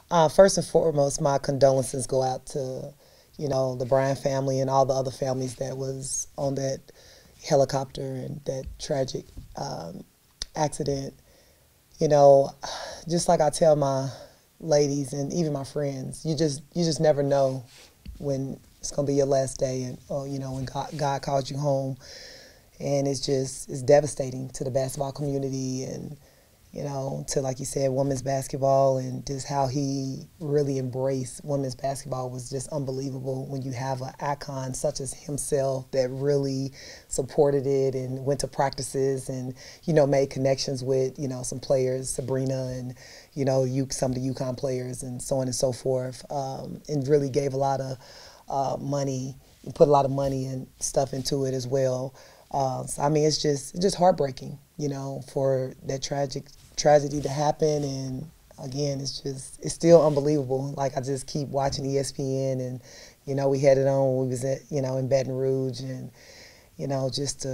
First and foremost, my condolences go out to, the Bryant family and all the other families that was on that helicopter and that tragic accident. You know, just like I tell my ladies and even my friends, you just never know when it's gonna be your last day, and or when God calls you home, and it's devastating to the basketball community, and to, like you said, women's basketball, and just how he really embraced women's basketball was just unbelievable when you have an icon such as himself that really supported it and went to practices and, made connections with, some players, Sabrina and, some of the UConn players and so on and so forth, and really gave a lot of money, put a lot of money and stuff into it as well. So, I mean, it's just heartbreaking, for that tragedy to happen. And again, it's still unbelievable. Like, I just keep watching ESPN, and we had it on when we was at in Baton Rouge, and just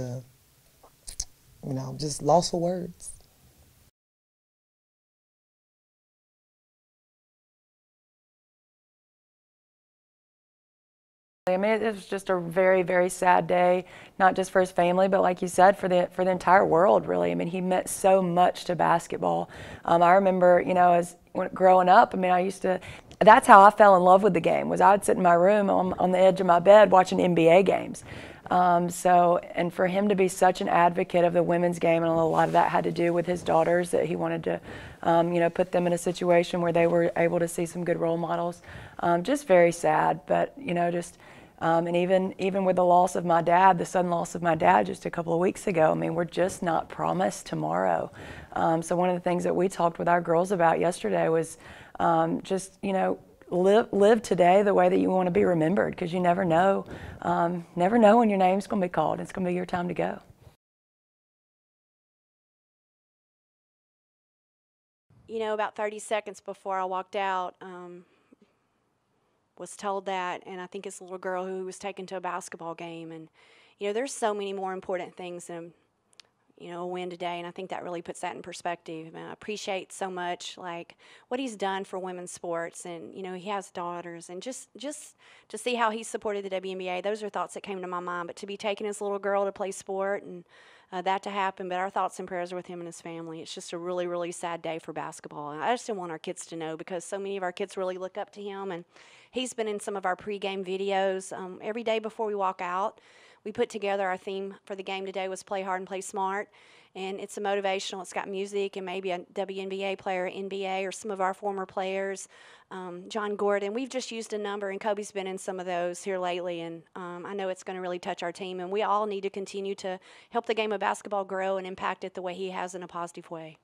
just lost for words. I mean, it was just a very, very sad day, not just for his family, but like you said, for the entire world, really. I mean, he meant so much to basketball. I remember, growing up, I mean, that's how I fell in love with the game, was I would sit in my room on the edge of my bed watching NBA games. And for him to be such an advocate of the women's game, and a lot of that had to do with his daughters, that he wanted to, put them in a situation where they were able to see some good role models. Just very sad, but, and even with the loss of my dad, the sudden loss of my dad just a couple of weeks ago, I mean, we're just not promised tomorrow. So one of the things that we talked with our girls about yesterday was just, live today the way that you want to be remembered, because you never know when your name's going to be called. It's going to be your time to go. About 30 seconds before I walked out, was told that, and I think it's a little girl who was taken to a basketball game. And, there's so many more important things than, a win today, and I think that really puts that in perspective. And I appreciate so much, like, what he's done for women's sports, and, he has daughters, and just to see how he supported the WNBA, those are thoughts that came to my mind. But to be taking his little girl to play sport, and that to happen, but our thoughts and prayers are with him and his family. It's just a really, really sad day for basketball. And I just didn't want our kids to know, because so many of our kids really look up to him. And he's been in some of our pregame videos. Every day before we walk out, we put together our theme for the game today was play hard and play smart. And it's a motivational. It's got music and maybe a WNBA player, NBA, or some of our former players, John Gordon. We've just used a number, and Kobe's been in some of those here lately. And I know it's going to really touch our team. And we all need to continue to help the game of basketball grow and impact it the way he has in a positive way.